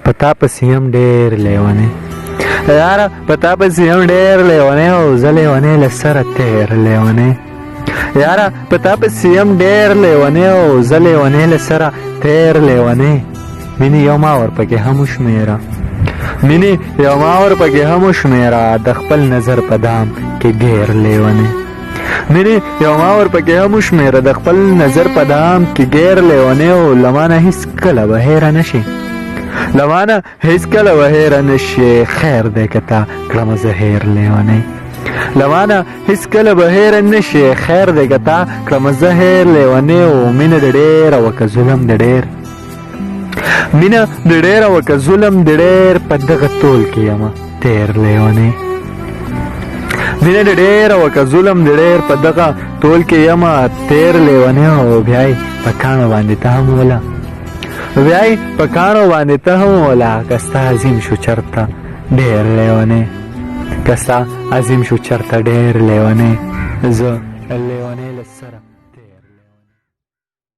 پتا پسې هم ډېر لیونی یاره پتا پسې هم ډېر لیونی او زه لیونی له سره تېر لیونی یاره پتا پسې هم ډېر لیونی او زه لیونی له سره تېر لیونی مینې یو ما ورپکې هم وشمېره مینې یو ما ورپکې هم وشمېره د خپل نظر په دام کې ډېر لیونی مینې یو ما ورپکې هم وشمېره د خپل نظر په دام کې ډېر لیونی او له مانه هېڅکله به هېره نه شي له مانه هېڅکله به هېره نه شي خیر دی که تا کړمه زه هېر لیونی له مانه هېڅکله به هېره نه شي خیر دی که تا کړمه زه هېر لیونی او مینه د ډېره وکه ظلم د ډېر مینه د ډېره وکه ظلم د ډېر په دغه تول کې یمه تېر لیونی مینه د ډېره وکه ظلم د ډېر په دغه تول کې یمه تېر لیونی او بیا یې په کاڼو باندې ته هم وله بیا یې په کاڼو باندې ته هم وله که ستا عظیم شو چرته ډېر لیونی که ستا عظیم شو چرته ډېر لیونی زه لیونی له سره